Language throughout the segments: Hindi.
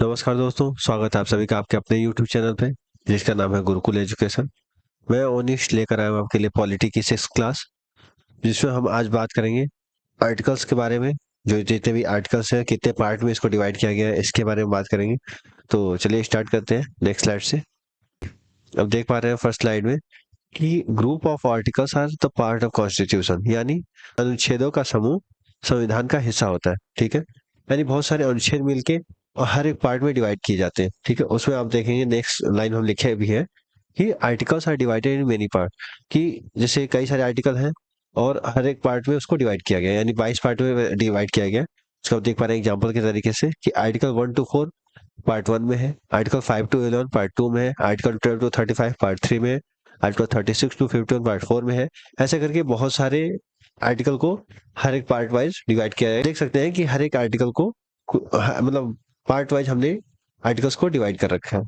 नमस्कार दोस्तों, स्वागत है आप सभी का आपके अपने YouTube चैनल पे जिसका नाम है गुरुकुल एजुकेशन। मैं ओनिश लेकर आया हूँ आपके लिए पॉलिटी की 6th क्लास, जिसमें हम आज बात करेंगे आर्टिकल्स के बारे में। जो जितने भी आर्टिकल्स हैं, कितने पार्ट में इसको डिवाइड किया गया है, इसके बारे में बात करेंगे। तो चलिए स्टार्ट करते हैं नेक्स्ट स्लाइड से। अब देख पा रहे हैं फर्स्ट स्लाइड में कि group of articles are the part of constitution, यानी अनुच्छेदों का समूह संविधान का हिस्सा होता है। ठीक है, यानी बहुत सारे अनुच्छेद मिलके और हर एक पार्ट में डिवाइड किए जाते हैं। ठीक है, उसमें आप देखेंगे नेक्स्ट लाइन हम लिखे भी है कि articles are divided in many part, कि जैसे कई सारे आर्टिकल हैं और हर एक पार्ट में उसको डिवाइड किया गया, यानी 22 पार्ट में डिवाइड किया गया। उसको आप देख पा रहे हैं एग्जाम्पल के तरीके से कि आर्टिकल 1 to 4 पार्ट 1 में है, आर्टिकल 5 to 11 पार्ट 2 में है, आर्टिकल 12 to 35 पार्ट 3 में है, आर्टिकल 36 to 51 पार्ट 4 में है। ऐसे करके बहुत सारे आर्टिकल को हर एक पार्ट वाइज डिवाइड किया है। देख सकते हैं कि हर एक आर्टिकल को मतलब पार्ट वाइज हमने आर्टिकल्स को डिवाइड कर रखा है।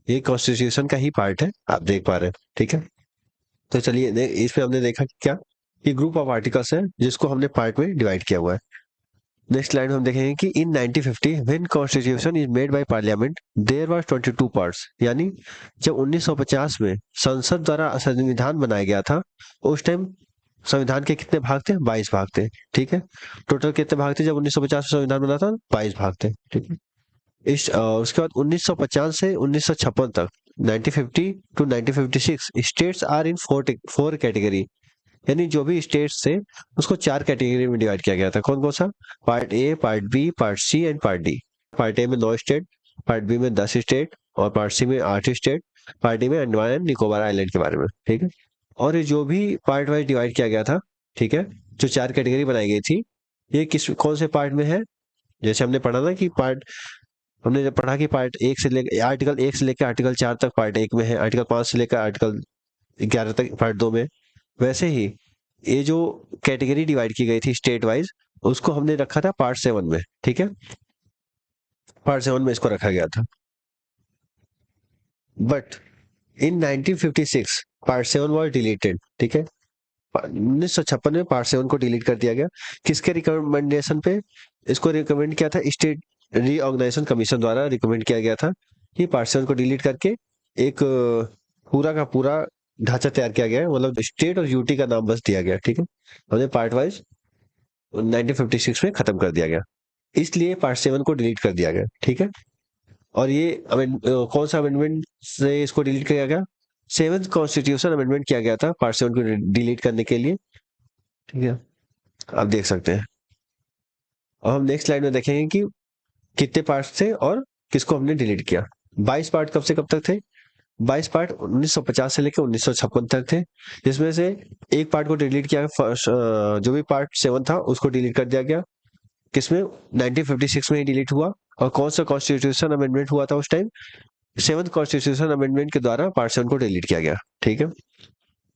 ये कॉन्स्टिट्यूशन का ही पार्ट है, आप देख पा रहे हैं। ठीक है, तो चलिए इसमें हमने देखा कि क्या ये ग्रुप ऑफ आर्टिकल्स है जिसको हमने पार्ट में डिवाइड किया हुआ है। नेक्स्ट लाइन हम देखेंगे कि in 1950 when constitution is made by parliament there was 22 parts, यानी जब 1950 में संसद द्वारा संविधान बनाया गया था, उस टाइम संविधान के कितने भाग थे? 22 भाग थे। ठीक है, टोटल कितने भाग थे जब 1950 में संविधान बना था? 22 भाग थे। ठीक है, उसके बाद 1950 से 1956 तक 1950 to 1956 states are in four category, यानी जो भी स्टेट्स थे उसको 4 कैटेगरी में डिवाइड किया गया था। कौन कौन सा? Part A, part B, part C and part D. Part A में 9 स्टेट, पार्ट बी में 10 स्टेट और पार्ट सी में 8 स्टेट, पार्ट डी में अंडमान एंड निकोबार आइलैंड के बारे में। ठीक है, और ये जो भी पार्ट वाइज डिवाइड किया गया था, ठीक है, जो 4 कैटेगरी बनाई गई थी, ये किस कौन से पार्ट में है? जैसे हमने पढ़ा ना कि पार्ट हमने जब पढ़ा कि पार्ट 1 से लेकर आर्टिकल 1 से लेकर आर्टिकल 4 तक पार्ट 1 में है, आर्टिकल 5 से लेकर आर्टिकल 11 तक पार्ट 2 में। वैसे ही ये जो कैटेगरी डिवाइड की गई थी स्टेट वाइज, उसको हमने रखा था पार्ट 7 में। ठीक है, पार्ट 7 में इसको रखा गया था। But in 1956 part 7 was deleted. ठीक है, 1956 में पार्ट 7 को डिलीट कर दिया गया। किसके रिकमेंडेशन पे इसको रिकमेंड किया था? स्टेट रीऑर्गेनाइजेशन कमीशन द्वारा रिकमेंड किया गया था कि पार्ट 7 को डिलीट करके एक पूरा का पूरा ढांचा तैयार किया गया है, मतलब स्टेट और यूटी का नाम बस दिया गया। ठीक है, हमने पार्ट वाइज 1956 में खत्म कर दिया गया, इसलिए पार्ट 7 को डिलीट कर दिया गया। ठीक है, और ये कौन सा अमेंडमेंट से इसको डिलीट किया गया? 7th कॉन्स्टिट्यूशन अमेंडमेंट किया गया था पार्ट 7 को डिलीट करने के लिए। ठीक है, आप देख सकते हैं। अब हम नेक्स्ट स्लाइड में देखेंगे कि कितने पार्ट्स थे और किसको हमने डिलीट किया। 22 पार्ट कब से कब तक थे? 22 पार्ट 1950 से लेकर 1956 तक थे, जिसमें से एक पार्ट को डिलीट किया। फर्स्ट जो भी पार्ट 7 था उसको डिलीट कर दिया गया। किसमें? 1956 में ही डिलीट हुआ। और कौन सा कॉन्स्टिट्यूशन अमेंडमेंट हुआ था उस टाइम? 7th कॉन्स्टिट्यूशन अमेंडमेंट के द्वारा पार्ट 7 को डिलीट किया गया। ठीक है,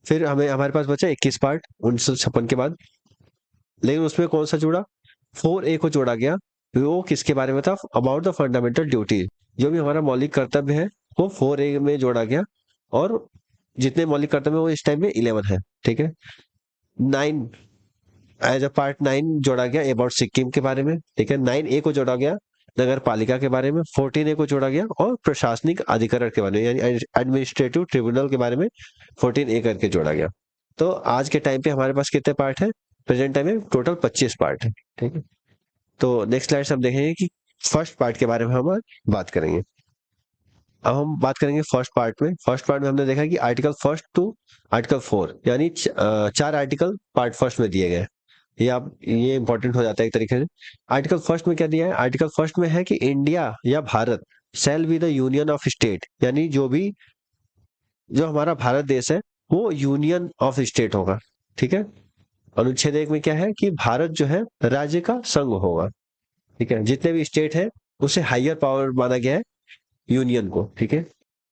फिर हमारे पास बचा 21 पार्ट 1956 के बाद, लेकिन उसमें कौन सा जुड़ा? 4A को जोड़ा गया। वो किसके बारे में था? अबाउट द फंडामेंटल ड्यूटी, जो भी हमारा मौलिक कर्तव्य है वो 4A में जोड़ा गया। और जितने मौलिक कर्तव्य वो इस टाइम में 11 है। ठीक है, 9 एज अ पार्ट 9 जोड़ा गया अबाउट सिक्किम के बारे में। ठीक है, 9A को जोड़ा गया नगर पालिका के बारे में, 14A को जोड़ा गया और प्रशासनिक अधिकरण के बारे में, यानी एडमिनिस्ट्रेटिव ट्रिब्यूनल के बारे में 14A करके जोड़ा गया। तो आज के टाइम पे हमारे पास कितने पार्ट है? प्रेजेंट टाइम में टोटल 25 पार्ट है। ठीक है, तो नेक्स्ट स्लाइड से हम देखेंगे कि फर्स्ट पार्ट के बारे में हम बात करेंगे। अब हम बात करेंगे फर्स्ट पार्ट में। फर्स्ट पार्ट में हमने देखा कि आर्टिकल 1 टू आर्टिकल 4, यानी 4 आर्टिकल पार्ट फर्स्ट में दिए गए। ये इंपॉर्टेंट हो जाता है एक तरीके से। आर्टिकल 1 में क्या दिया है? आर्टिकल 1 में है कि इंडिया या Bharat shall be the union of state, यानी जो हमारा भारत देश है वो यूनियन ऑफ स्टेट होगा। ठीक है, अनुच्छेद 1 में क्या है कि भारत जो है राज्य का संघ होगा। ठीक है, जितने भी स्टेट है उसे हायर पावर माना गया है यूनियन को। ठीक है,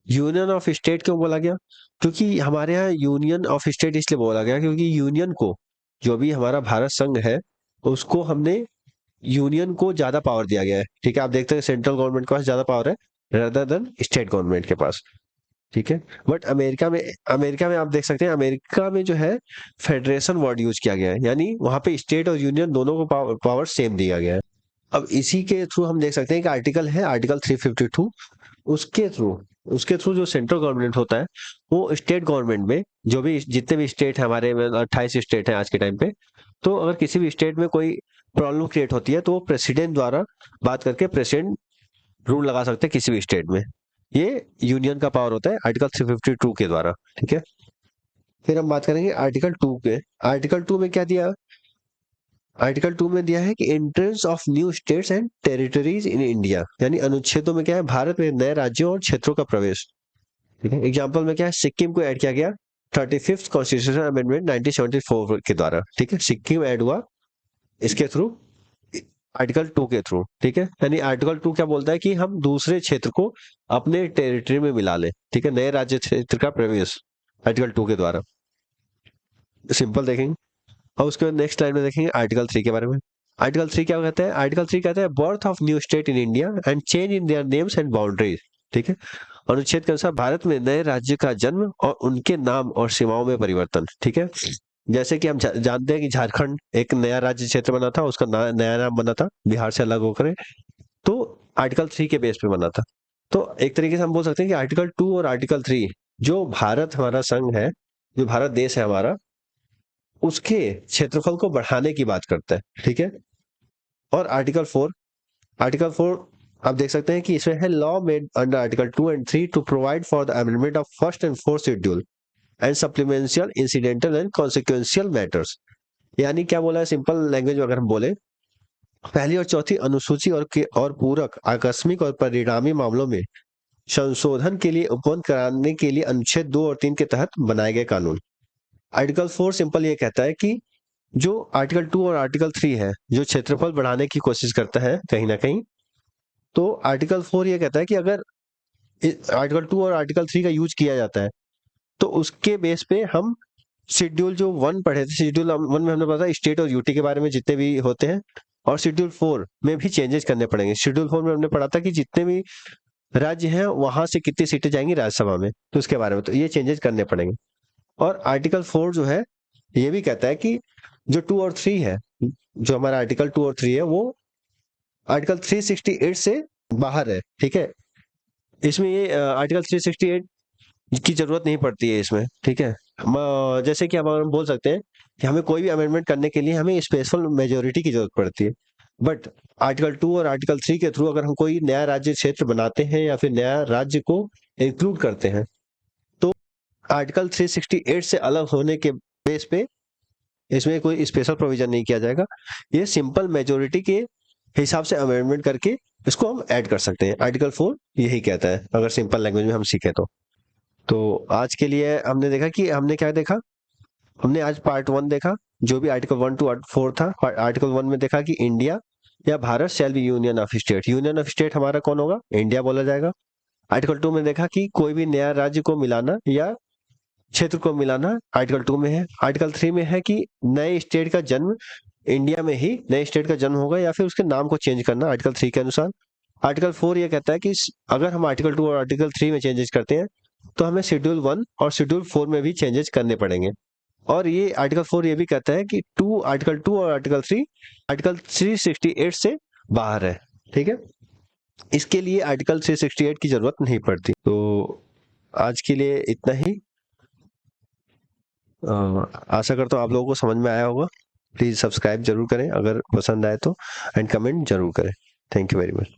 यूनियन ऑफ स्टेट क्यों बोला गया? क्योंकि हमारे यहाँ यूनियन ऑफ स्टेट इसलिए बोला गया क्योंकि यूनियन को, जो भी हमारा भारत संघ है, उसको हमने यूनियन को ज्यादा पावर दिया गया है। ठीक है, आप देखते हैं सेंट्रल गवर्नमेंट के पास ज्यादा पावर है rather देन स्टेट गवर्नमेंट के पास। ठीक है, बट अमेरिका में आप देख सकते हैं, अमेरिका में जो है फेडरेशन वर्ड यूज किया गया है, यानी वहां पे स्टेट और यूनियन दोनों को पावर सेम दिया गया है। अब इसी के थ्रू हम देख सकते हैं कि आर्टिकल है आर्टिकल 352, उसके थ्रू जो सेंट्रल गवर्नमेंट होता है वो स्टेट गवर्नमेंट में जो भी जितने भी स्टेट है हमारे में 28 स्टेट हैं आज के टाइम पे, तो अगर किसी भी स्टेट में कोई प्रॉब्लम क्रिएट होती है तो वो प्रेसिडेंट द्वारा बात करके प्रेसिडेंट रूल लगा सकते हैं किसी भी स्टेट में। ये यूनियन का पावर होता है आर्टिकल 352 के द्वारा, ठीक है। फिर हम बात करेंगे आर्टिकल 2 के। आर्टिकल 2 में क्या दिया, आर्टिकल 2 में दिया है कि entrance of new states and territories in India, यानी अनुच्छेदों में क्या है, भारत में नए राज्यों और क्षेत्रों का प्रवेश, ठीक है। एग्जांपल में क्या है, सिक्किम को ऐड किया गया 35th कॉन्स्टिट्यूशन अमेंडमेंट 1974 के द्वारा, ठीक है। सिक्किम ऐड हुआ इसके थ्रू, आर्टिकल 2 के थ्रू, ठीक है। यानी आर्टिकल 2 क्या बोलता है कि हम दूसरे क्षेत्र को अपने टेरिटरी में मिला लें, ठीक है, नए राज्य क्षेत्र का प्रवेश आर्टिकल 2 के द्वारा। सिंपल देखेंगे। और उसके बाद नेक्स्ट लाइन में देखेंगे आर्टिकल 3 के बारे में। आर्टिकल 3 क्या कहता है, आर्टिकल 3 कहता है birth of new state in India and change in their names and boundaries, ठीक है। अनुच्छेद के अनुसार भारत में नए राज्य का जन्म और उनके नाम और सीमाओं में परिवर्तन, ठीक है। जैसे कि हम जानते हैं कि झारखंड एक नया राज्य क्षेत्र बना था, उसका नया नाम बना था बिहार से अलग होकर, तो आर्टिकल 3 के बेस पे बना था। तो एक तरीके से हम बोल सकते हैं कि आर्टिकल 2 और आर्टिकल 3 जो भारत हमारा संघ है, जो भारत देश है हमारा, उसके क्षेत्रफल को बढ़ाने की बात करता है, ठीक है। और आर्टिकल 4 आप देख सकते हैं कि इसमें है law made under article 2 and 3 to provide for the amendment of first and fourth schedule and supplemental incidental and consequential matters. यानी क्या बोला है सिंपल लैंग्वेज में अगर हम बोले, पहली और चौथी अनुसूची और पूरक आकस्मिक और परिणामी मामलों में संशोधन के लिए उपबंध कराने के लिए अनुच्छेद 2 और 3 के तहत बनाए गए कानून। आर्टिकल 4 सिंपल ये कहता है कि जो आर्टिकल 2 और आर्टिकल 3 है, जो क्षेत्रफल बढ़ाने की कोशिश करता है कहीं ना कहीं, तो आर्टिकल 4 ये कहता है कि अगर आर्टिकल 2 और आर्टिकल 3 का यूज किया जाता है तो उसके बेस पे हम शेड्यूल जो 1 पढ़े थे, शेड्यूल 1 में हमने पढ़ा स्टेट और यूटी के बारे में जितने भी होते हैं, और शेड्यूल 4 में भी चेंजेस करने पड़ेंगे। शेड्यूल 4 में हमने पढ़ा था कि जितने भी राज्य हैं वहां से कितनी सीटें जाएंगी राज्यसभा में, तो उसके बारे में तो ये चेंजेस करने पड़ेंगे। और आर्टिकल 4 जो है ये भी कहता है कि जो 2 और 3 है, जो हमारा आर्टिकल 2 और 3 है, वो आर्टिकल 368 से बाहर है, ठीक है। इसमें ये आर्टिकल 368 की जरूरत नहीं पड़ती है इसमें, ठीक है। जैसे कि हम बोल सकते हैं कि हमें कोई भी अमेंडमेंट करने के लिए हमें स्पेशल मेजोरिटी की जरूरत पड़ती है, बट आर्टिकल 2 और आर्टिकल 3 के थ्रू अगर हम कोई नया राज्य क्षेत्र बनाते हैं या फिर नया राज्य को इंक्लूड करते हैं, तो आर्टिकल 368 से अलग होने के बेस पे इसमें कोई स्पेशल प्रोविजन नहीं किया जाएगा। ये सिंपल मेजोरिटी के हिसाब से अमेंडमेंट करके इसको हम ऐड कर सकते हैं। आर्टिकल 4 यही कहता है अगर सिंपल लैंग्वेज में हम सीखे तो आज के लिए हमने देखा कि हमने क्या देखा, हमने आज पार्ट 1 देखा जो भी आर्टिकल 1 टू 4 था। आर्टिकल 1 में देखा कि इंडिया या Bharat shall be union of state, union of state हमारा कौन होगा, इंडिया बोला जाएगा। आर्टिकल 2 में देखा कि कोई भी नया राज्य को मिलाना या क्षेत्र को मिलाना आर्टिकल 2 में है। आर्टिकल 3 में है कि नए स्टेट का जन्म इंडिया में ही नए स्टेट का जन्म होगा या फिर उसके नाम को चेंज करना आर्टिकल 3 के अनुसार। आर्टिकल 4 ये कहता है कि अगर हम आर्टिकल 2 और आर्टिकल 3 में चेंजेस करते हैं तो हमें शेड्यूल 1 और शेड्यूल 4 में भी चेंजेस करने पड़ेंगे। और ये आर्टिकल 4 ये भी कहता है कि आर्टिकल 2 और आर्टिकल 368 से बाहर है, ठीक है। इसके लिए आर्टिकल 368 की जरूरत नहीं पड़ती। तो आज के लिए इतना ही। आशा करता हूँ आप लोगों को समझ में आया होगा। प्लीज सब्सक्राइब जरूर करें अगर पसंद आए तो, एंड कमेंट जरूर करें। Thank you very much.